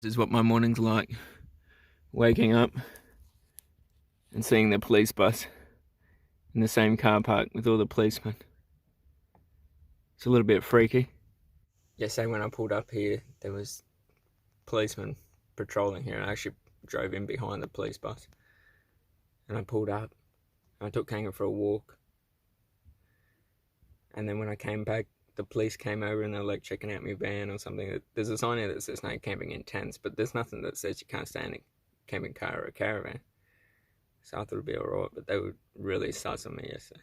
This is what my morning's like. Waking up and seeing the police bus in the same car park with all the policemen. It's a little bit freaky. Yesterday when I pulled up here, there was policemen patrolling here, and I actually drove in behind the police bus. And I pulled up, and I took Kangan for a walk. And then when I came back, the police came over and they're like checking out my van or something. There's a sign here that says no camping in tents, but there's nothing that says you can't stay in a camping car or a caravan. So I thought it'd be alright, but they were really sus on me yesterday.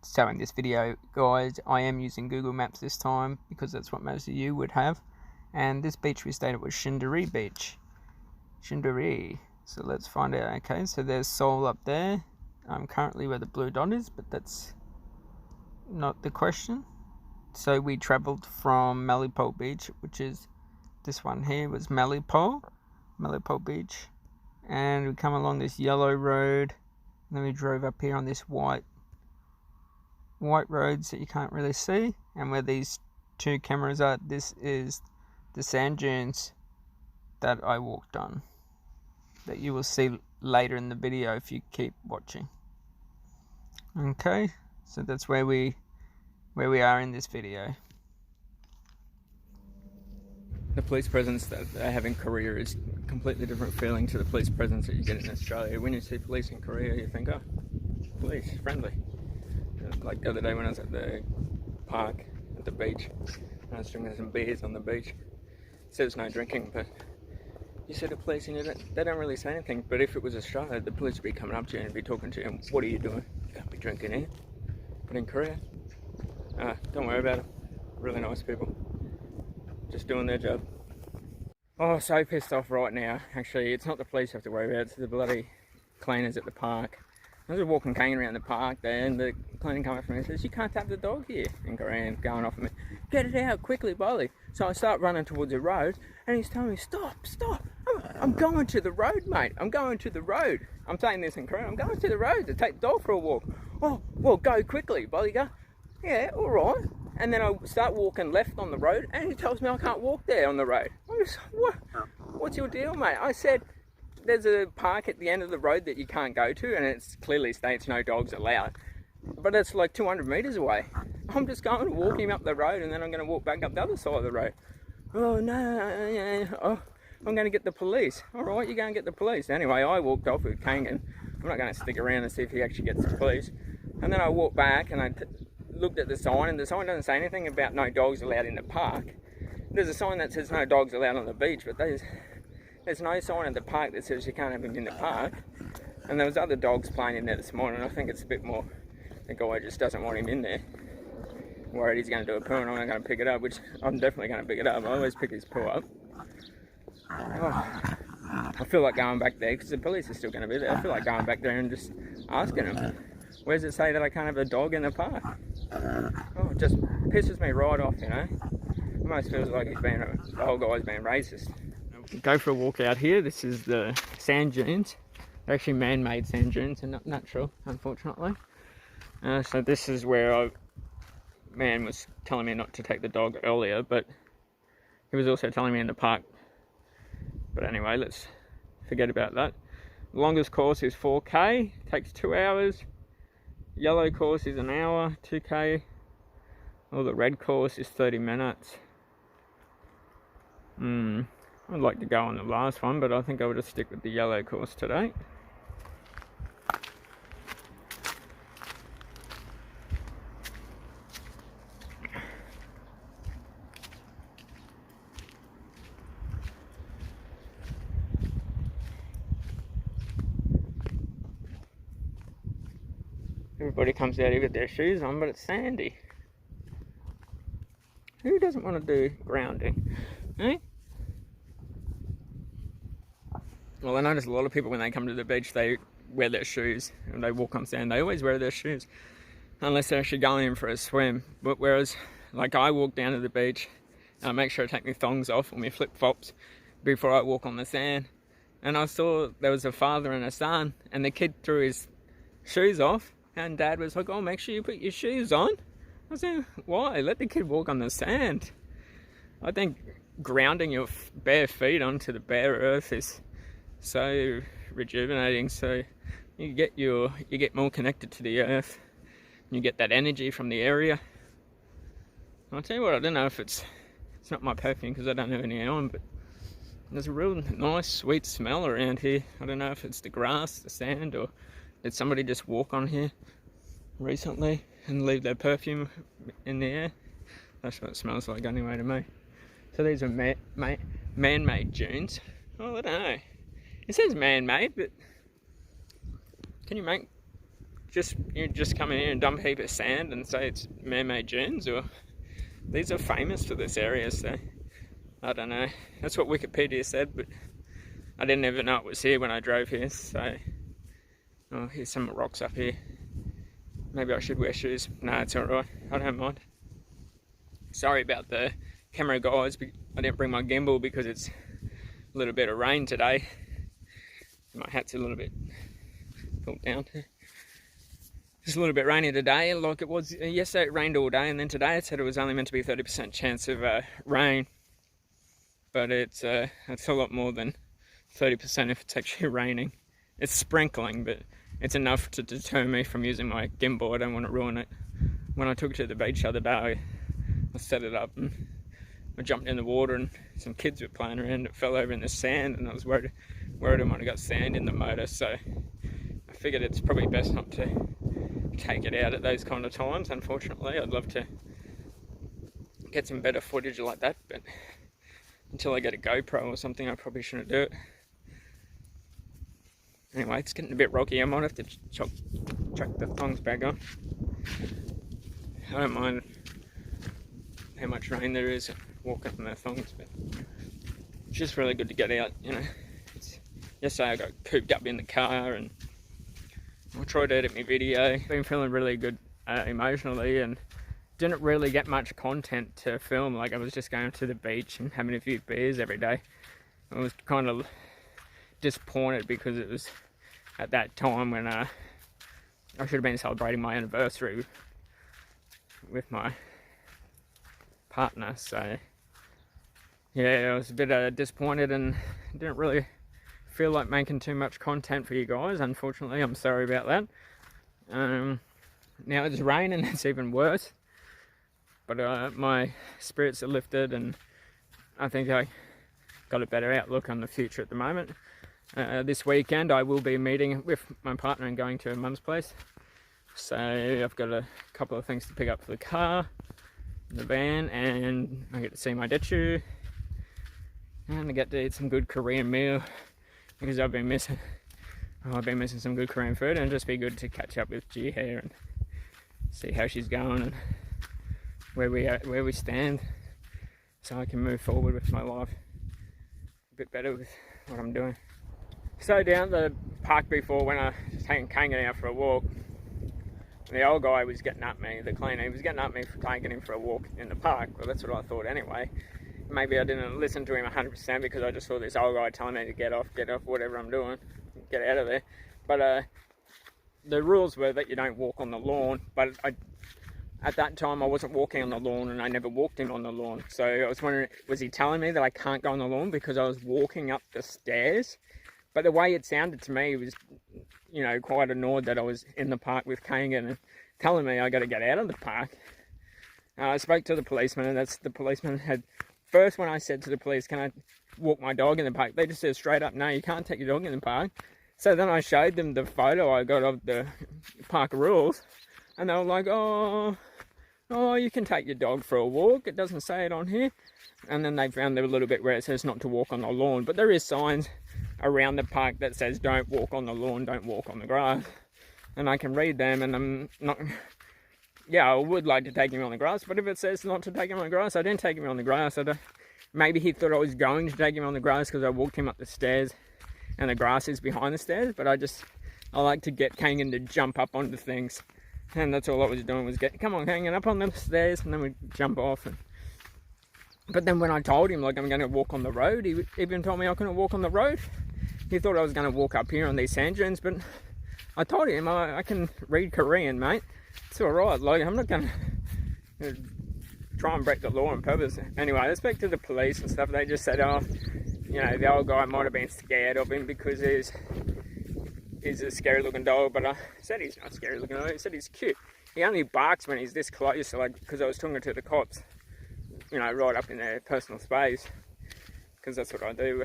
So in this video, guys, I am using Google Maps this time because that's what most of you would have. And this beach we stayed at was Sinduri Beach. Sinduri. So let's find out. Okay, so there's Seoul up there. I'm currently where the blue dot is, but that's not the question. So we travelled from Malipole Beach, which is this one here, was Malipole Beach, and we come along this yellow road, and then we drove up here on this white roads that you can't really see, and where these two cameras are, this is the sand dunes that I walked on, that you will see later in the video if you keep watching. Okay, so that's where we are in this video. The police presence that they have in Korea is a completely different feeling to the police presence that you get in Australia. When you see police in Korea, you think, oh, police, friendly. Like the other day when I was at the park, at the beach, and I was drinking some beers on the beach. It says no drinking, but you see the police and they don't really say anything. But if it was Australia, the police would be coming up to you and be talking to you, and what are you doing? You can't be drinking here. But in Korea, don't worry about it. Really nice people. Just doing their job. Oh, so pissed off right now. Actually, it's not the police you have to worry about, it's the bloody cleaners at the park. I was walking Kangan around the park there, and the cleaner came up to me and says, "You can't have the dog here." In Korean, going off at me. "Get it out quickly, Bolly." So I start running towards the road, and he's telling me, stop. I'm going to the road, mate. I'm going to the road. I'm saying this in Korean. I'm going to the road to take the dog for a walk. "Oh, well, go quickly, Bolly." Go, "Yeah, all right." And then I start walking left on the road, and he tells me I can't walk there on the road. I was, what's your deal, mate? I said, there's a park at the end of the road that you can't go to, and it clearly states no dogs allowed. But it's like 200 metres away. I'm just going to walk him up the road, and then I'm going to walk back up the other side of the road. "Oh, no, oh, I'm going to get the police." "All right, you're going to get the police." Anyway, I walked off with Kangan. I'm not going to stick around and see if he actually gets the police. And then I walked back, and I looked at the sign, and the sign doesn't say anything about no dogs allowed in the park. There's a sign that says no dogs allowed on the beach, but there's no sign at the park that says you can't have them in the park. And there was other dogs playing in there this morning. I think it's a bit more, the guy just doesn't want him in there. Worried he's going to do a poo and I'm not going to pick it up, which I'm definitely going to pick it up. I always pick his poo up. Oh, I feel like going back there because the police are still going to be there. I feel like going back there and just asking them, where does it say that I can't have a dog in the park? Oh, it just pisses me right off, you know. It almost feels like the whole guy's being racist. Go for a walk out here. This is the sand dunes. They're actually man-made sand dunes and not natural, unfortunately. So this is where man was telling me not to take the dog earlier, but he was also telling me in the park. But anyway, let's forget about that. The longest course is 4K, takes 2 hours. Yellow course is an hour, 2K. Or the red course is 30 minutes. I'd like to go on the last one, but I think I'll just stick with the yellow course today. Everybody comes out here with their shoes on, but it's sandy. Who doesn't want to do grounding? Eh? Well, I notice a lot of people when they come to the beach, they wear their shoes and they walk on sand. They always wear their shoes, unless they're actually going in for a swim. But whereas, like, I walk down to the beach and I make sure I take my thongs off or my flip-flops before I walk on the sand. And I saw there was a father and a son, and the kid threw his shoes off, and Dad was like, "Oh, make sure you put your shoes on." I said, "Why? Let the kid walk on the sand." I think grounding your bare feet onto the bare earth is so rejuvenating. So you get more connected to the earth. You get that energy from the area. I'll tell you what, I don't know if it's not my perfume because I don't have any on, but there's a real nice sweet smell around here. I don't know if it's the grass, the sand, or did somebody just walk on here recently and leave their perfume in the air. That's what it smells like anyway to me. So these are man-made dunes. Oh, I don't know. It says man-made, but can you just come in here and dump a heap of sand and say it's man-made dunes? Or these are famous for this area, so I don't know. That's what Wikipedia said, but I didn't even know it was here when I drove here. So, oh, here's some rocks up here. Maybe I should wear shoes. No, it's alright. I don't mind. Sorry about the camera, guys. I didn't bring my gimbal because it's a little bit of rain today. My hat's a little bit pulled down. It's a little bit rainy today, like it was yesterday. It rained all day, and then today it said it was only meant to be 30% chance of rain. But it's a lot more than 30% if it's actually raining. It's sprinkling, but it's enough to deter me from using my gimbal. I don't want to ruin it. When I took it to the beach the other day, I set it up and I jumped in the water and some kids were playing around. It fell over in the sand and I was worried I might have got sand in the motor. So I figured it's probably best not to take it out at those kind of times. Unfortunately, I'd love to get some better footage like that, but until I get a GoPro or something, I probably shouldn't do it. Anyway, it's getting a bit rocky. I might have to chuck the thongs back on. I don't mind how much rain there is walking on the thongs, but it's just really good to get out, you know. Yesterday I got cooped up in the car and I tried to edit my video. Been feeling really good emotionally and didn't really get much content to film. Like I was just going to the beach and having a few beers every day. I was kind of disappointed because it was at that time when I should have been celebrating my anniversary with my partner. So yeah, I was a bit disappointed and didn't really feel like making too much content for you guys. Unfortunately, I'm sorry about that. Now it's raining, it's even worse. But my spirits are lifted and I think I got a better outlook on the future at the moment. This weekend I will be meeting with my partner and going to her mum's place. So I've got a couple of things to pick up for the car, the van, and I get to see my Detchu. And I get to eat some good Korean meal because I've been missing some good Korean food, and it'll just be good to catch up with G here and see how she's going and where we stand, so I can move forward with my life a bit better with what I'm doing. So down at the park before, when I was taking Kangan out for a walk, the old guy was getting at me, the cleaner, he was getting at me for taking him for a walk in the park. Well, that's what I thought anyway. Maybe I didn't listen to him 100% because I just saw this old guy telling me to get off whatever I'm doing, get out of there. But the rules were that you don't walk on the lawn, but at that time I wasn't walking on the lawn and I never walked him on the lawn. So I was wondering, was he telling me that I can't go on the lawn because I was walking up the stairs? But the way it sounded to me was, you know, quite annoyed that I was in the park with Kangan and telling me I got to get out of the park. I spoke to the policeman, and the policeman had, first when I said to the police, can I walk my dog in the park? They just said straight up, no, you can't take your dog in the park. So then I showed them the photo I got of the park rules, and they were like, oh, you can take your dog for a walk. It doesn't say it on here. And then they found there a little bit where it says not to walk on the lawn, but there is signs around the park that says don't walk on the lawn, don't walk on the grass. And I can read them, and I'm not, yeah, I would like to take him on the grass, but if it says not to take him on the grass, I didn't take him on the grass. Maybe he thought I was going to take him on the grass because I walked him up the stairs and the grass is behind the stairs, but I like to get Kangan to jump up onto things, and that's all I was doing, was come on Kangan, up on the stairs, and then we jump off. But then when I told him, like, I'm going to walk on the road, he even told me I couldn't walk on the road. He thought I was going to walk up here on these sand dunes, but I told him I can read Korean, mate. It's alright, like, I'm not going to try and break the law on purpose. Anyway, I spoke to the police and stuff. They just said, oh, you know, the old guy might have been scared of him because he's a scary looking dog. But I said he's not scary looking dog. I said he's cute. He only barks when he's this close, like, because I was talking to the cops, you know, right up in their personal space, because that's what I do.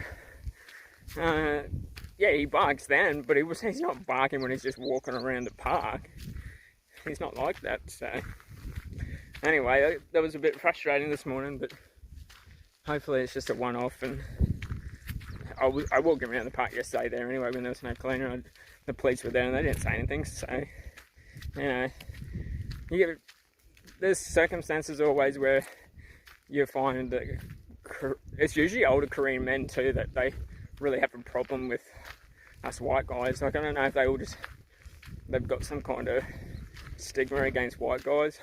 Yeah, he barks then, but he's not barking when he's just walking around the park. He's not like that, so... Anyway, that was a bit frustrating this morning, but hopefully it's just a one-off, and I walked around the park yesterday there anyway when there was no cleaner. The police were there and they didn't say anything, so, you know, there's circumstances always where you find that it's usually older Korean men too that they really have a problem with us white guys. Like, I don't know if they've got some kind of stigma against white guys.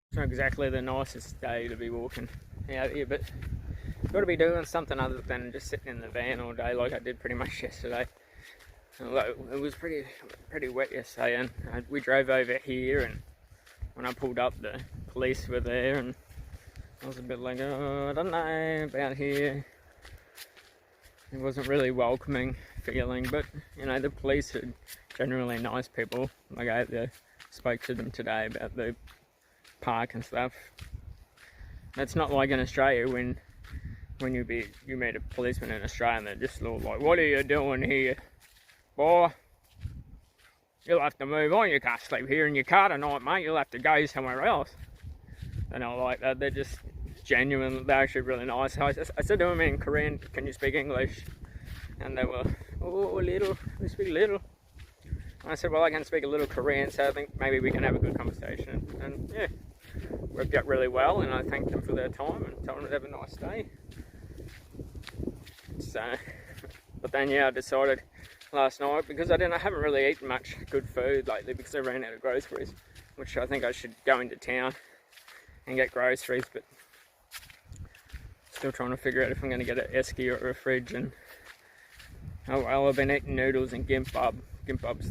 It's not exactly the nicest day to be walking out here, but got to be doing something other than just sitting in the van all day like I did pretty much yesterday. Although it was pretty wet yesterday, and we drove over here, and when I pulled up the police were there, and I was a bit like, oh, I don't know about here. It wasn't really welcoming feeling, but you know, the police are generally nice people. Like, I spoke to them today about the park and stuff. It's not like in Australia when you meet a policeman in Australia and they're just like, what are you doing here, boy? You'll have to move on. You can't sleep here in your car tonight, mate. You'll have to go somewhere else. They're not like that. They're just genuine. They're actually really nice. I said to them in Korean, can you speak English? And they were, oh, little. They speak little. And I said, well, I can speak a little Korean, so I think maybe we can have a good conversation. And yeah, worked out really well, and I thanked them for their time and told them to have a nice day. So, but then yeah, I decided last night, because I haven't really eaten much good food lately because I ran out of groceries, which I think I should go into town and get groceries, but still trying to figure out if I'm going to get an esky or a fridge. And oh well, I've been eating noodles and gimbap. Gimbap's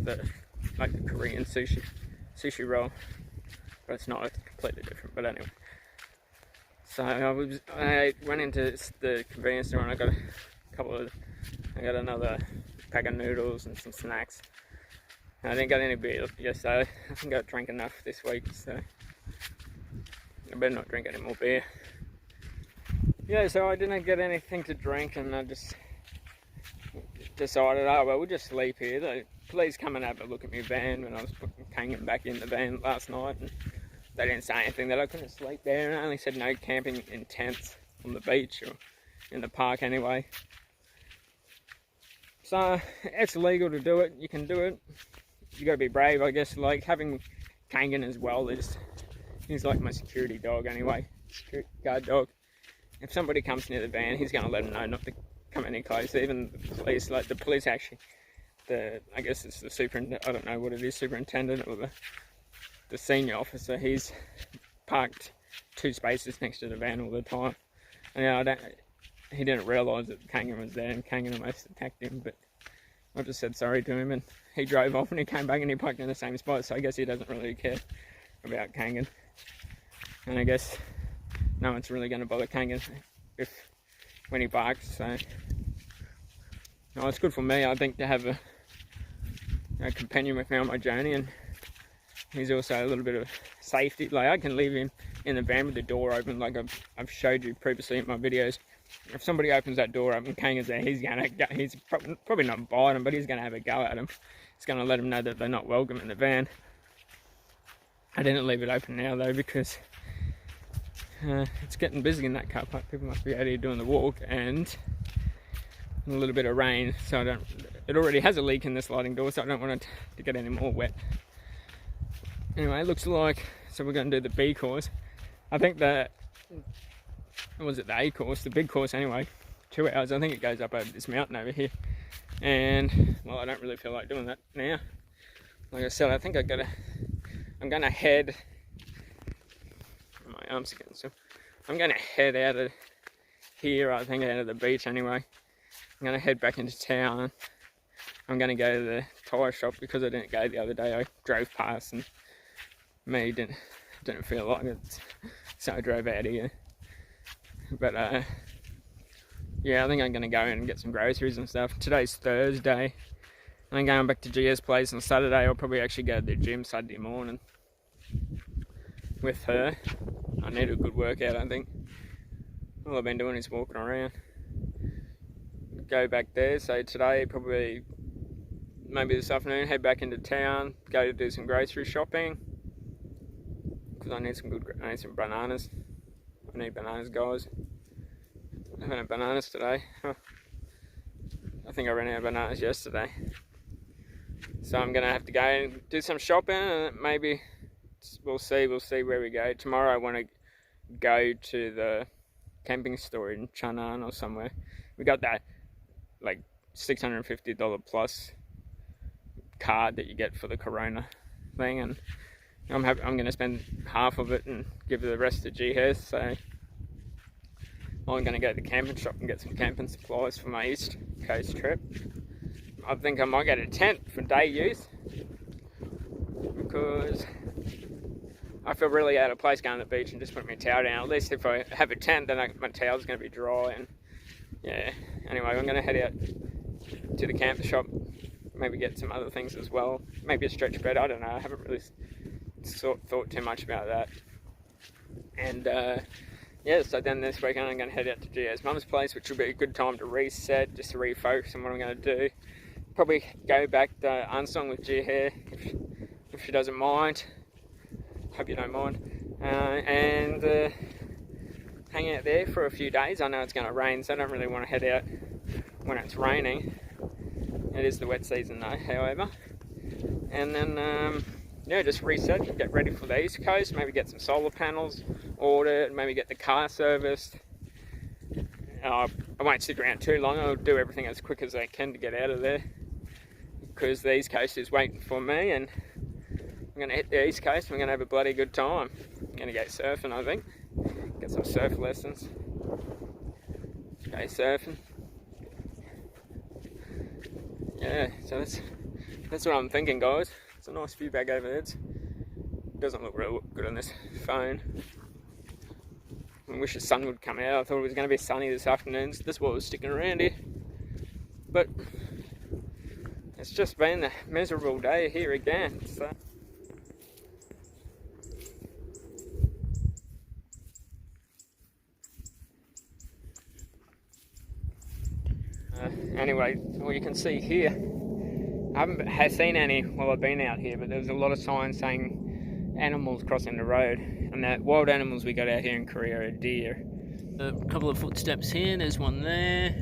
like the Korean sushi roll, but it's not, it's completely different. But anyway, so I went into the convenience store and I got another pack of noodles and some snacks. And I didn't get any beer yesterday. I think I drank enough this week, so I better not drink any more beer. Yeah, so I didn't get anything to drink, and I just decided, oh well, we'll just sleep here. The police come and have a look at my van when I was hanging back in the van last night, and they didn't say anything that I couldn't sleep there, and I only said no camping in tents on the beach or in the park anyway. So it's legal to do it. You can do it. You got to be brave, I guess. Like, having Kangan as well, he's like my security dog anyway, security guard dog. If somebody comes near the van, he's going to let them know not to come any closer. Even the police, like the police actually, I guess it's the superintendent, I don't know what it is, superintendent or the senior officer, he's parked 2 spaces next to the van all the time. And he didn't realise that Kangan was there, and Kangan almost attacked him, but I just said sorry to him, and he drove off and he came back and he parked in the same spot, so I guess he doesn't really care about Kangan. And I guess no one's really going to bother Kangan when he barks, so no, it's good for me, I think, to have a companion with me on my journey, and he's also a little bit of safety. Like, I can leave him in the van with the door open, like I've showed you previously in my videos. If somebody opens that door up and Kangan's there, he's probably not biting him, but he's going to have a go at him. He's going to let him know that they're not welcome in the van. I didn't leave it open now though, because it's getting busy in that car park. People must be out here doing the walk, and a little bit of rain, so it already has a leak in the sliding door, so I don't want it to get any more wet. Anyway, it looks like, so we're going to do the B course. I think the A course, the big course anyway, 2 hours. I think it goes up over this mountain over here. And well, I don't really feel like doing that now. Like I said, I think I'm gonna head, my arms again, so I'm gonna head out of here, I think out of the beach anyway. I'm gonna head back into town. I'm gonna go to the tyre shop because I didn't go the other day. I drove past and didn't feel like it, so I drove out here. But yeah, I think I'm gonna go in and get some groceries and stuff. Today's Thursday. I'm going back to Gia's place on Saturday. I'll probably actually go to the gym Saturday morning with her. I need a good workout, I think. All I've been doing is walking around. Go back there, so today probably, maybe this afternoon, head back into town, go to do some grocery shopping. Because I need some bananas. I need bananas, guys. I haven't had bananas today. I think I ran out of bananas yesterday. So I'm gonna have to go and do some shopping, and maybe we'll see where we go. Tomorrow I want to go to the camping store in Chang'an or somewhere. We got that like $650 plus card that you get for the Corona thing, and I'm gonna spend half of it and give the rest to GS. So I'm gonna go to the camping shop and get some camping supplies for my East Coast trip. I think I might get a tent for day use because I feel really out of place going to the beach and just putting my towel down. At least if I have a tent, then my towel's going to be dry. And yeah, anyway, I'm going to head out to the camper shop, maybe get some other things as well. Maybe a stretch bed, I don't know. I haven't really thought too much about that. And yeah, so then this weekend I'm going to head out to Gia's mum's place, which will be a good time to reset, just to refocus on what I'm going to do. Probably go back to Unsong with Gia if she doesn't mind. Hope you don't mind. And hang out there for a few days. I know it's going to rain, so I don't really want to head out when it's raining. It is the wet season though, however. And then yeah, just reset and get ready for the East Coast. Maybe get some solar panels ordered, maybe get the car serviced. I won't stick around too long. I'll do everything as quick as I can to get out of there, because the East Coast is waiting for me, and I'm going to hit the East Coast and we're going to have a bloody good time. I'm going to go surfing, I think. Get some surf lessons. Go surfing. Yeah, so that's what I'm thinking, guys. It's a nice view back over there. It doesn't look real good on this phone. I wish the sun would come out. I thought it was going to be sunny this afternoon. So this is what was sticking around here. But it's just been a miserable day here again. So anyway, well, you can see here, I haven't seen any while I've been out here, but there's a lot of signs saying animals crossing the road, and that wild animals we got out here in Korea are deer. A couple of footsteps here, there's one there,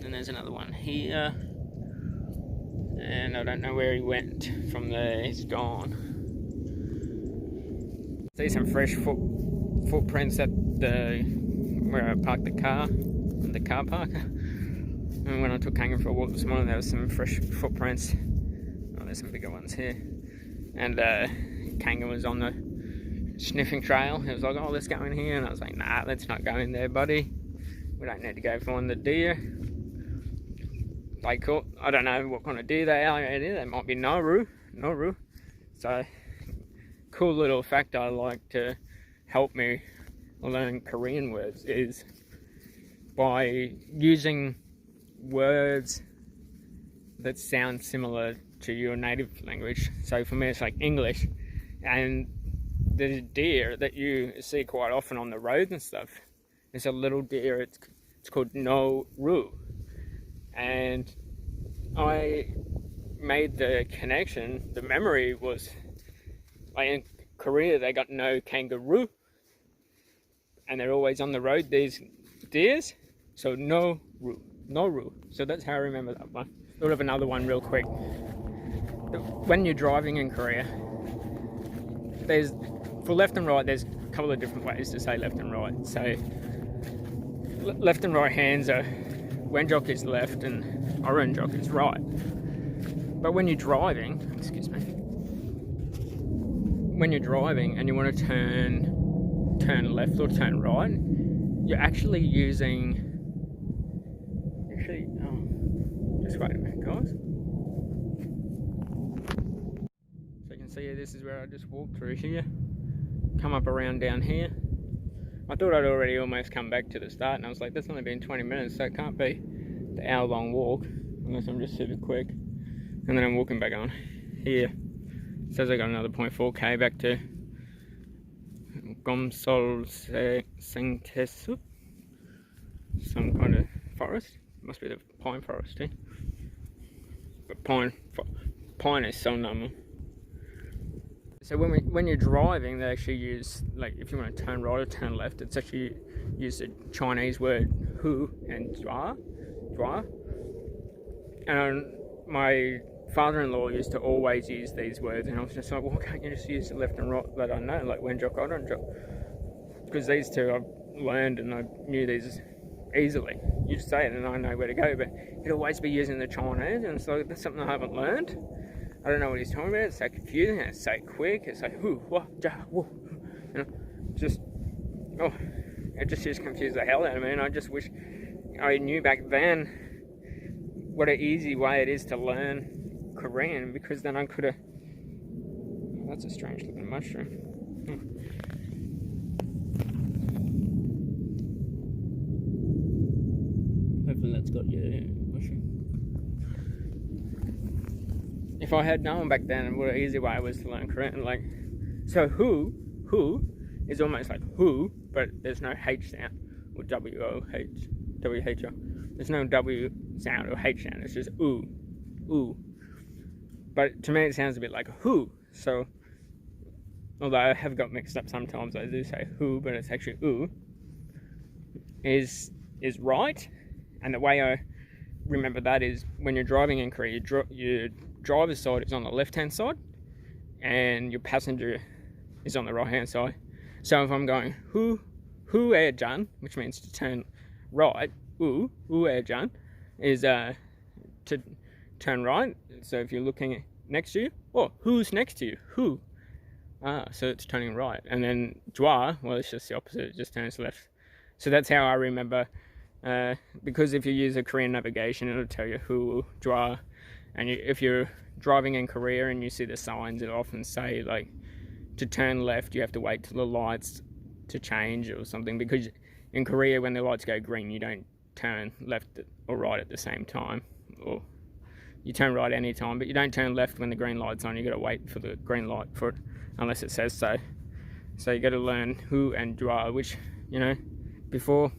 and there's another one here, and I don't know where he went from there. He's gone. See some fresh footprints at where I parked the car, in the car park. And when I took Kangan for a walk this morning, there was some fresh footprints. Oh, there's some bigger ones here. And Kangan was on the sniffing trail. He was like, oh, let's go in here. And I was like, nah, let's not go in there, buddy. We don't need to go find the deer. They caught, I don't know what kind of deer they are out here. They might be Nauru. So, cool little fact I like to help me learn Korean words is by using words that sound similar to your native language. So for me it's like English, and the deer that you see quite often on the road and stuff, it's a little deer, it's called no-ru, and I made the connection. The memory was like in Korea they got no kangaroo, and they're always on the road, these deers, so no-ru. So that's how I remember that one. Thought of another one real quick. When you're driving in Korea, for left and right, there's a couple of different ways to say left and right. So left and right hands are Wenjock is left and Oranjock is right. But when you're driving, excuse me, when you're driving and you want to turn left or turn right, you're actually using. Just wait a minute, guys. So you can see this is where I just walked through here. Come up around down here. I thought I'd already almost come back to the start, and I was like, that's only been 20 minutes, so it can't be the hour-long walk unless I'm just super quick. And then I'm walking back on here. It says I got another 0.4k back to Gomsol Sengtesu, some kind of forest. Must be the pine forest here. But pine is so normal. So when you're driving, they actually use, like, if you want to turn right or turn left, it's actually use the Chinese word hu and jua. And my father-in-law used to always use these words, and I was just like, well, can't you just use the left and right that I know, like Wenjock, Oranjock? Because these two I've learned and I knew these easily. You just say it and I know where to go, but he'd always be using the Chinese, and so that's something I haven't learned. I don't know what he's talking about. It's so confusing. It's so quick. It's like who, what, ja, woo. You know, it just confused the hell out of me. And I just wish I knew back then what an easy way it is to learn Korean, because then I could have. Oh, that's a strange looking mushroom. Hopefully that's got your mushroom. If I had known back then what an easy way was to learn Korean, like, so who is almost like who, but there's no H sound, or W-O-H, W-H-O. There's no W sound or H sound, it's just ooh. But to me it sounds a bit like a who, so, although I have got mixed up sometimes, I do say who, but it's actually ooh, is right. And the way I remember that is when you're driving in Korea, your driver's side is on the left-hand side and your passenger is on the right-hand side. So if I'm going hu jan, which means to turn right, hu jan is to turn right. So if you're looking next to you, who's next to you? Who? So it's turning right. And then jwa, well, it's just the opposite, it just turns left. So that's how I remember. Because if you use a Korean navigation, it'll tell you who, jwa, and if you're driving in Korea and you see the signs, it'll often say, like, to turn left, you have to wait till the lights to change or something, because in Korea, when the lights go green, you don't turn left or right at the same time, or you turn right any time, but you don't turn left when the green light's on. You got to wait for the green light for it, unless it says so. So you got to learn who and jwa, which, you know, before,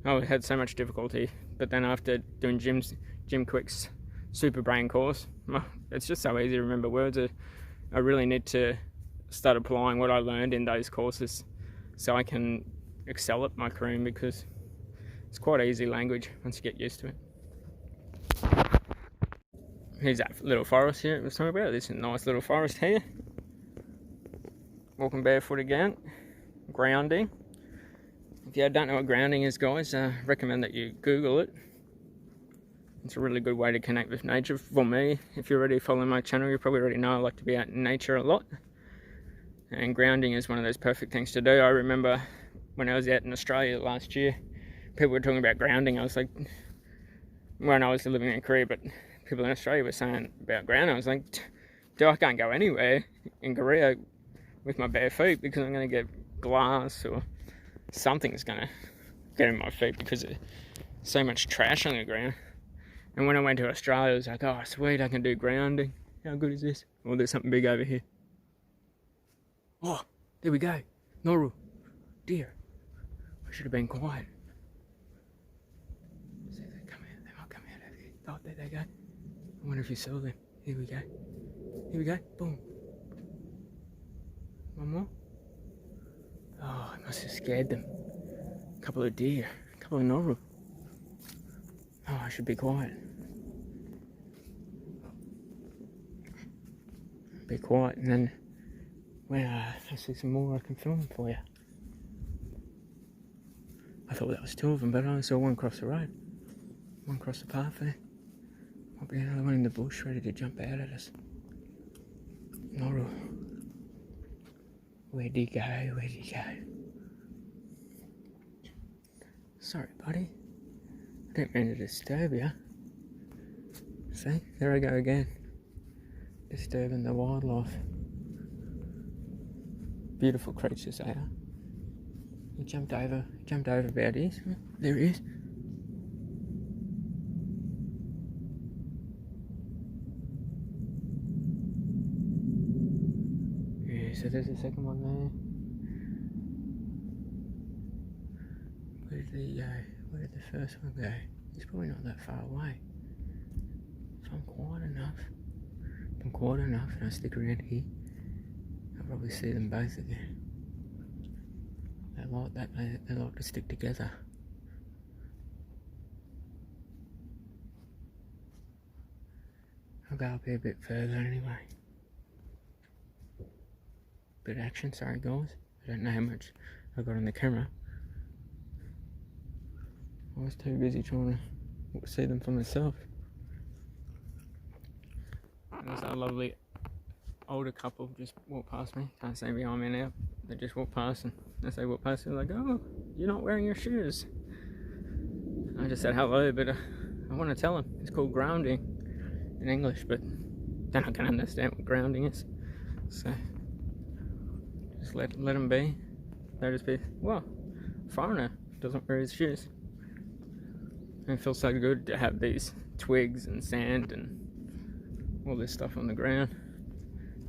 I had so much difficulty, but then after doing Jim Quick's Super Brain course, it's just so easy to remember words. I really need to start applying what I learned in those courses so I can excel at my Korean, because it's quite an easy language once you get used to it. Here's that little forest here I was talking about. This is a nice little forest here. Walking barefoot again. Grounding. If you don't know what grounding is, guys, I recommend that you Google it. It's a really good way to connect with nature. For me, if you're already following my channel, you probably already know I like to be out in nature a lot. And grounding is one of those perfect things to do. I remember when I was out in Australia last year, people were talking about grounding. I was like, when I was living in Korea, but people in Australia were saying about grounding. I was like, dude, I can't go anywhere in Korea with my bare feet, because I'm going to get glass or something's going to get in my feet because there's so much trash on the ground. And when I went to Australia, I was like, oh, sweet, I can do grounding. How good is this? Oh, there's something big over here. Oh, there we go. Noru. Deer. I should have been quiet. They come out. They might come out over here. Oh, there they go. I wonder if you saw them. Here we go. Here we go. Boom. One more. Oh, I must have scared them. A couple of deer. A couple of Noru. Oh, I should be quiet. Be quiet, and then when I see some more, I can film them for you. I thought that was two of them, but I only saw one across the road. One across the path there. Might be another one in the bush ready to jump out at us. Noru. Where'd he go? Where'd he go? Sorry, buddy. I didn't mean to disturb you. See? There I go again. Disturbing the wildlife. Beautiful creatures they are. He jumped over Birdie's. There he is. Yeah, so there's the second one there. Where did he go? Where did the first one go? He's probably not that far away. If I'm quiet enough and I stick around here, I'll probably see them both again. They like that, they like to stick together. I'll go up here a bit further anyway. Bit of action, sorry guys. I don't know how much I got on the camera. I was too busy trying to see them for myself. There's a lovely older couple just walked past me. Can't see behind me now. They just walked past, and as they walked past, they're like, "Oh, you're not wearing your shoes." I just said hello, but I want to tell them it's called grounding in English, but they're not going to understand what grounding is. So just let them be. They'll just be, well, foreigner doesn't wear his shoes. And it feels so good to have these twigs and sand and all this stuff on the ground.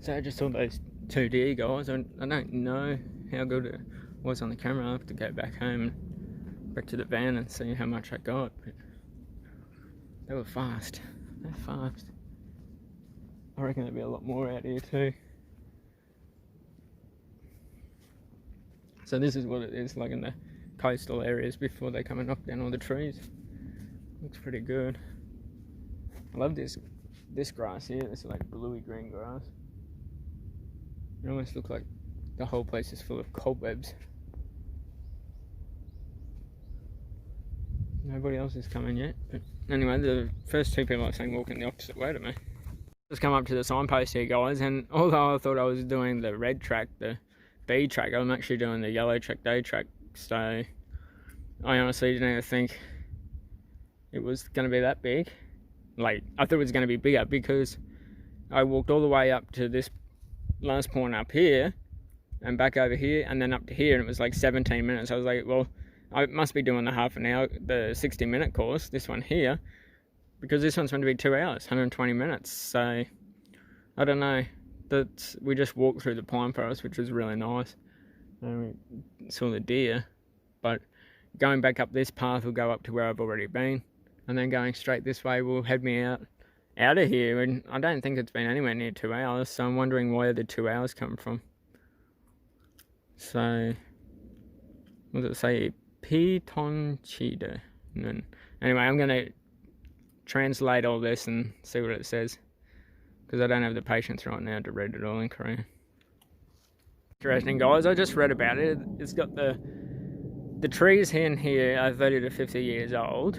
So I just saw those two deer guys. I don't know how good it was on the camera. I have to go back home, back to the van and see how much I got. But they were fast. They're fast. I reckon there'll be a lot more out here too. So this is what it is like in the coastal areas before they come and knock down all the trees. Looks pretty good. I love this grass here. This is like bluey green grass. It almost looks like the whole place is full of cobwebs. Nobody else is coming yet. But anyway, the first two people I've seen walking the opposite way to me. Just come up to the signpost here, guys, and although I thought I was doing the red track, the B track, I'm actually doing the yellow track, day track. So I honestly didn't even think it was going to be that big. Like, I thought it was going to be bigger because I walked all the way up to this last point up here and back over here and then up to here, and it was like 17 minutes. I was like, well, I must be doing the half an hour, the 60-minute course, this one here, because this one's going to be 2 hours, 120 minutes. So I don't know. That we just walked through the pine forest, which was really nice, and we saw the deer. But going back up this path will go up to where I've already been, and then going straight this way will head me out of here. And I don't think it's been anywhere near 2 hours, so I'm wondering where the 2 hours come from. So what does it say? Pitonchida. Anyway, I'm gonna translate all this and see what it says, because I don't have the patience right now to read it all in Korean. Interesting, guys. I just read about it. It's got the trees in here are 30 to 50 years old,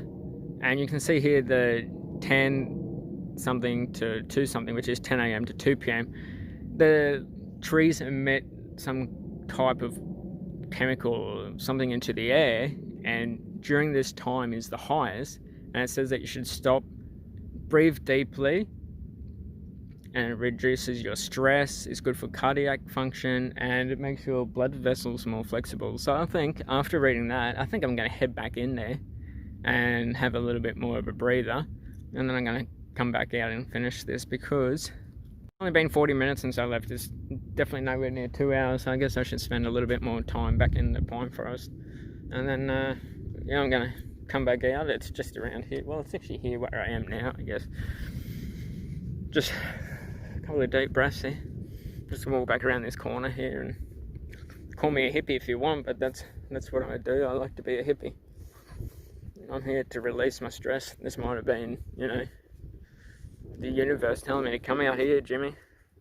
and you can see here the 10 something to 2 something, which is 10 a.m. to 2 p.m. The trees emit some type of chemical or something into the air, and during this time is the highest, and it says that you should stop, breathe deeply, and it reduces your stress. It's good for cardiac function, and it makes your blood vessels more flexible. So I think after reading that, I think I'm going to head back in there and have a little bit more of a breather, and then I'm going to come back out and finish this, because it's only been 40 minutes since I left. It's definitely nowhere near 2 hours, so I guess I should spend a little bit more time back in the pine forest. And then yeah, I'm going to come back out. It's just around here. Well, it's actually here where I am now, I guess. Just a couple of deep breaths here. Just walk back around this corner here, and call me a hippie if you want, but that's what I do. I like to be a hippie. I'm here to release my stress. This might have been, you know, the universe telling me to come out here, Jimmy,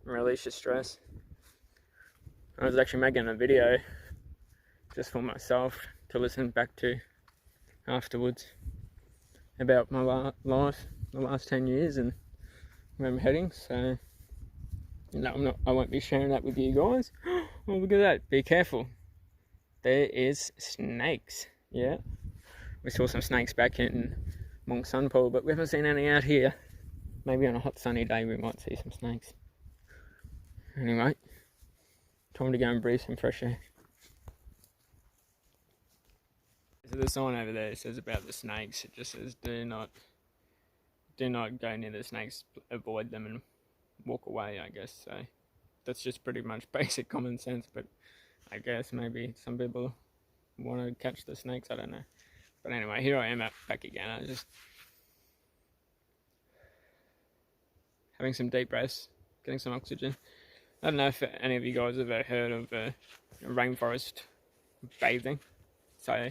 and release your stress. I was actually making a video just for myself to listen back to afterwards, about my life, the last 10 years, and where I'm heading. So, I won't be sharing that with you guys. Oh, look at that! Be careful. There is snakes. Yeah, we saw some snakes back in Mong Sunpool, but we haven't seen any out here. Maybe on a hot sunny day we might see some snakes. Anyway, time to go and breathe some fresh air. So the sign over there says about the snakes. It just says do not go near the snakes, avoid them and walk away, I guess. So that's just pretty much basic common sense, but I guess maybe some people want to catch the snakes, I don't know. But anyway, here I am back again. I was just having some deep breaths, getting some oxygen. I don't know if any of you guys have ever heard of rainforest bathing. So,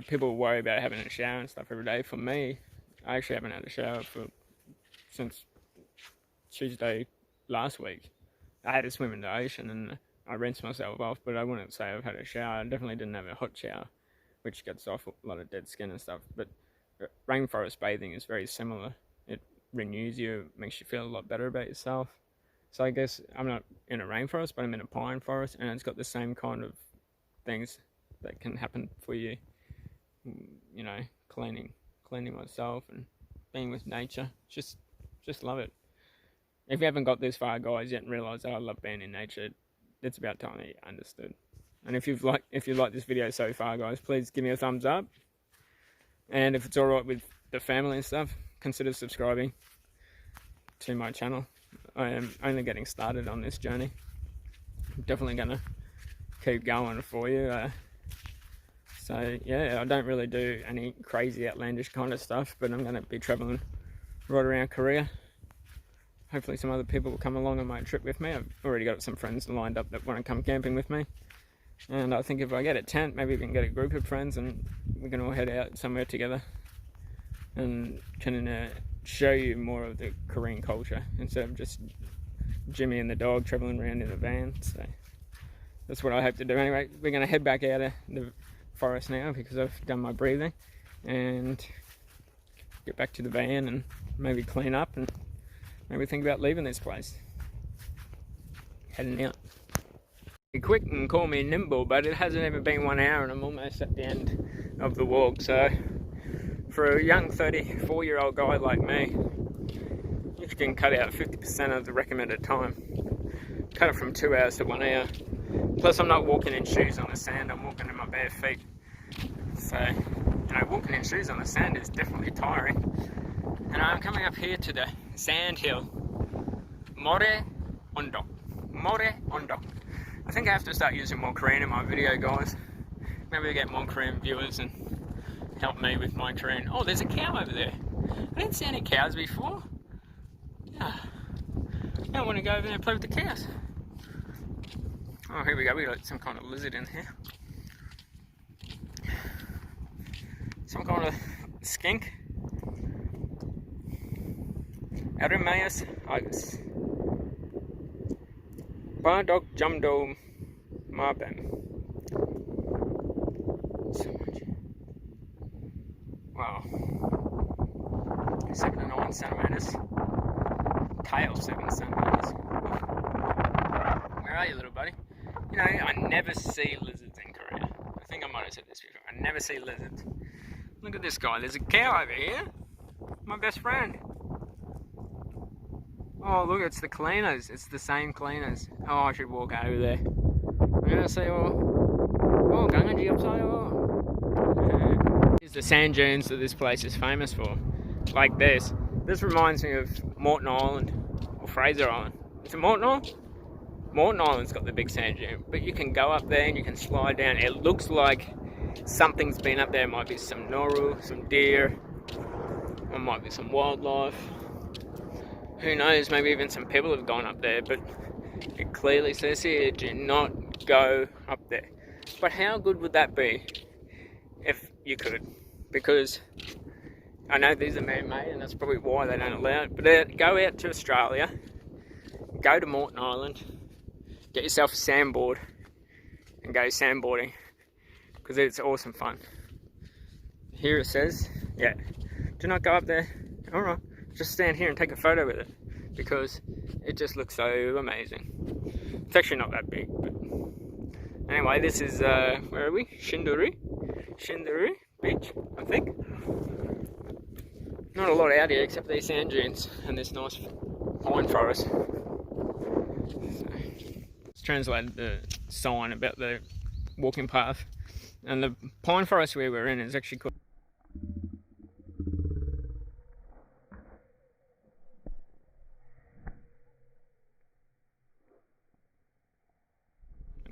people worry about having a shower and stuff every day. For me, I actually haven't had a shower since Tuesday last week. I had to swim in the ocean and I rinsed myself off, but I wouldn't say I've had a shower. I definitely didn't have a hot shower, which gets off a lot of dead skin and stuff. But rainforest bathing is very similar. It renews you, makes you feel a lot better about yourself. So I guess I'm not in a rainforest, but I'm in a pine forest, and it's got the same kind of things that can happen for you. Cleaning myself and being with nature. Just love it. If you haven't got this far, guys, yet and realised that I love being in nature, it's about time that you understood. And if you've liked this video so far, guys, please give me a thumbs up. And if it's alright with the family and stuff, consider subscribing to my channel. I am only getting started on this journey. I'm definitely going to keep going for you. So yeah, I don't really do any crazy outlandish kind of stuff, but I'm going to be travelling right around Korea. Hopefully some other people will come along on my trip with me. I've already got some friends lined up that want to come camping with me. And I think if I get a tent, maybe we can get a group of friends and we can all head out somewhere together and can show you more of the Korean culture instead of just Jimmy and the dog travelling around in a van. So that's what I hope to do. Anyway, we're going to head back out of the forest now because I've done my breathing, and get back to the van and maybe clean up and maybe think about leaving this place. Heading out. Be quick and call me nimble, but it hasn't even been 1 hour and I'm almost at the end of the walk. So for a young 34-year-old guy like me, you can cut out 50% of the recommended time. Cut it from 2 hours to 1 hour. Plus I'm not walking in shoes on the sand, I'm walking in my bare feet. So, walking in shoes on the sand is definitely tiring. And I'm coming up here to the sand hill. More Ondok. More Ondok. I think I have to start using more Korean in my video, guys. Maybe I'll get more Korean viewers and help me with my Korean. Oh, there's a cow over there. I didn't see any cows before. I don't want to go over there and play with the cows. Oh, here we go. We got some kind of lizard in here. Some kind of skink. Arimaeus igus. Bardok Jumdo Marbem. So much. Wow. 7 to 9 centimeters. Tail 7 centimeters. Where are you, little buddy? I never see lizards in Korea. I think I might have said this before. I never see lizards. Look at this guy. There's a cow over here. My best friend. Oh, look, it's the cleaners. It's the same cleaners. Oh, I should walk over there. I'm gonna say, Gangaji upside. Here's the sand dunes that this place is famous for. Like this. This reminds me of Moreton Island or Fraser Island. Is it Moreton Island? Moreton Island's got the big sand dune, but you can go up there and you can slide down. It looks like something's been up there. It might be some noru, some deer, or might be some wildlife. Who knows, maybe even some people have gone up there, but it clearly says here, do not go up there. But how good would that be if you could? Because I know these are man-made and that's probably why they don't allow it, but go out to Australia, go to Moreton Island, get yourself a sandboard and go sandboarding because it's awesome fun. Here it says, do not go up there. Alright, just stand here and take a photo with it, because it just looks so amazing. It's actually not that big, but anyway, this is, where are we? Sinduri Beach, I think. Not a lot out here except these sand dunes and this nice pine forest. So, let's translate the sign about the walking path. And the pine forest where we're in is actually called...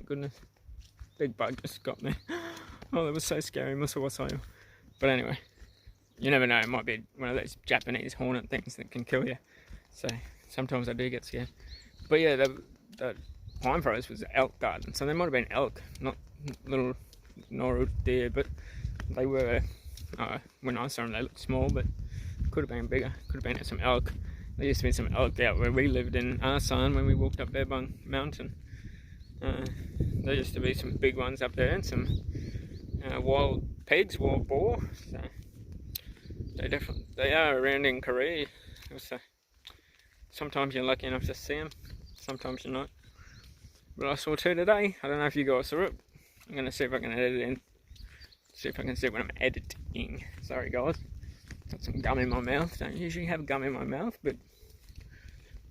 Goodness, big bug just got me. Oh, that was so scary. But anyway, you never know, it might be one of those Japanese hornet things that can kill you. So sometimes I do get scared. But yeah, the pine forest was elk garden, so there might have been elk, not little Noru deer, but they were, when I saw them they looked small, but could have been bigger, could have been some elk. There used to be some elk out where we lived in Asan when we walked up Berbung Mountain. There used to be some big ones up there and some wild pigs, wild boar. So they are around in Korea. So sometimes you're lucky enough to see them, sometimes you're not. But I saw two today. I don't know if you guys saw it. I'm gonna see if I can edit it in. See if I can see what I'm editing. Sorry guys. Got some gum in my mouth. Don't usually have gum in my mouth, but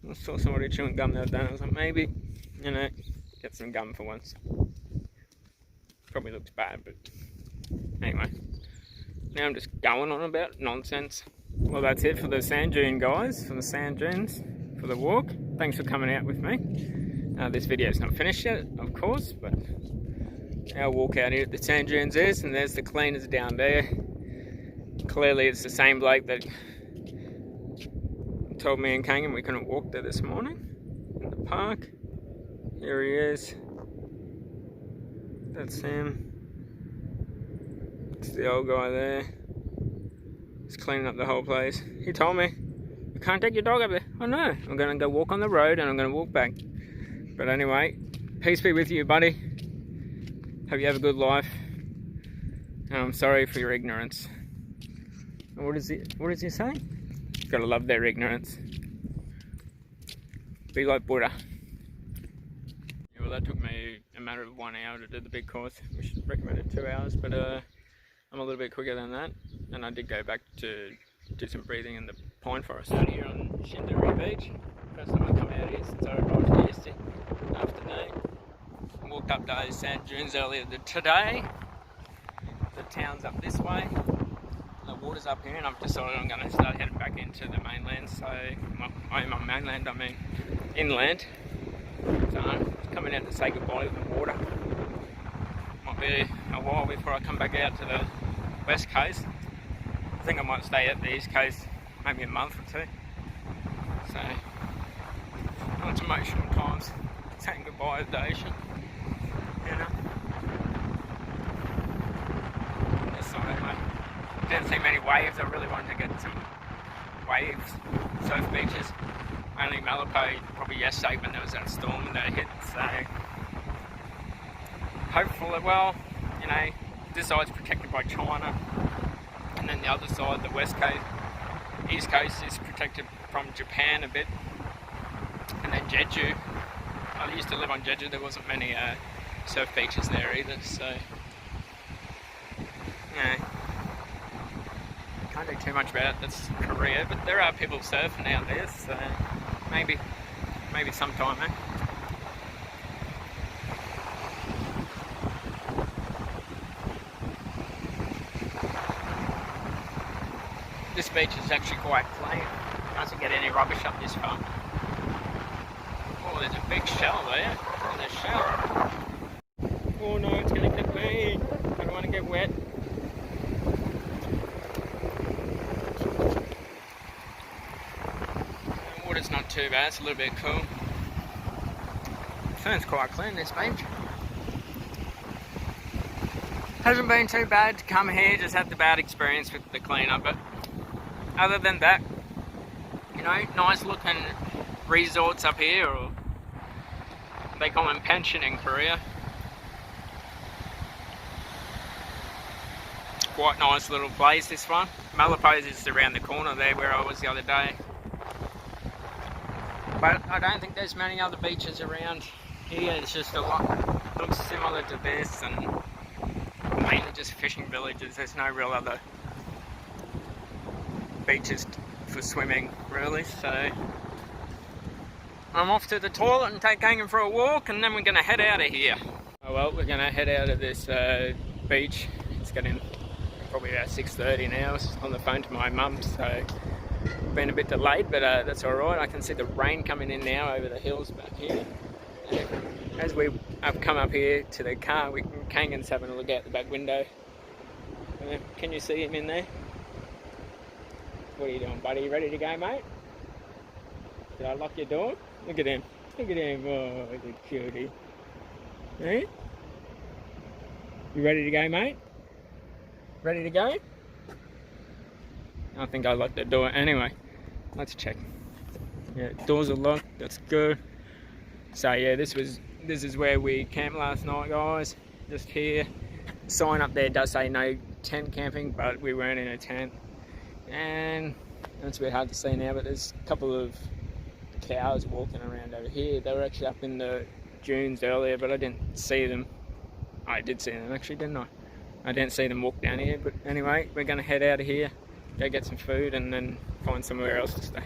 I saw somebody chewing gum the other day and I was like, maybe, you know, get some gum for once. Probably looks bad, but anyway. Now I'm just going on about nonsense. Well, that's it for the sand dune, guys. For the sand dunes, for the walk. Thanks for coming out with me. This video's not finished yet, of course, but our walk out here at the sand dunes is, and there's the cleaners down there. Clearly it's the same bloke that told me and Kangan we couldn't walk there this morning in the park. Here he is. That's him. It's the old guy there. He's cleaning up the whole place. He told me, you can't take your dog up there. Oh no, I'm going to go walk on the road and I'm going to walk back. But anyway, peace be with you, buddy. Hope you have a good life. And I'm sorry for your ignorance. What is he saying? Gotta love their ignorance. Be like Buddha. Yeah, well, that took me a matter of 1 hour to do the big course. We should recommend it 2 hours, but I'm a little bit quicker than that. And I did go back to do some breathing in the pine forest out here on Sinduri Beach. First time I come out here since I arrived here yesterday afternoon. Walked up those sand dunes earlier today. The town's up this way. The water's up here, and I've decided I'm going to start heading back into the mainland. So, I'm on mainland, I mean inland. So I'm coming out to say goodbye to the water. Might be a while before I come back out to the west coast. I think I might stay at the east coast maybe a month or two. So, it's emotional times. Saying goodbye to the ocean. You know. That's not it, mate. Didn't see many waves. I really wanted to get some waves, surf beaches. Only Malapai probably yesterday when there was that storm that hit. So hopeful that, well, you know, this side's protected by China, and then the other side, the west coast, east coast, is protected from Japan a bit, and then Jeju. I used to live on Jeju. There wasn't many surf beaches there either. So yeah. Can't do too much about it, that's Korea, but there are people surfing out there, so maybe sometime, eh? This beach is actually quite clean. Doesn't get any rubbish up this far. Oh, there's a big shell there. There's a shell. Oh no, it's gonna get me. I don't want to get wet. Water's not too bad, it's a little bit cool. Feels quite clean, this beach. Hasn't been too bad to come here, just had the bad experience with the cleanup, but other than that, you know, nice looking resorts up here, or they call them pension in Korea. quite nice little place, this one. Malapose is around the corner there where I was the other day. But I don't think there's many other beaches around here. It's just a lot, looks similar to this, and mainly just fishing villages. There's no real other beaches for swimming, really. So I'm off to the toilet and take Kangan for a walk, and then we're going to head out of here. Oh well, we're going to head out of this beach. It's getting probably about 6:30 now. I was on the phone to my mum, so been a bit delayed, but that's alright. I can see the rain coming in now over the hills back here. And as we have come up here to the car, Kangan's having a look out the back window. Can you see him in there? What are you doing, buddy? You ready to go, mate? Did I lock your door? Look at him. Look at him. Oh, he's a cutie. Hey? You ready to go, mate? Ready to go? I think I locked the door. Anyway, let's check. Yeah, doors are locked. That's good. So yeah, this is where we camped last night, guys. Just here. Sign up there does say no tent camping, but we weren't in a tent. And it's a bit hard to see now, but there's a couple of cows walking around over here. They were actually up in the dunes earlier, but I didn't see them. I did see them actually, didn't I? I didn't see them walk down here, but anyway, we're going to head out of here, go get some food, and then find somewhere else to stay.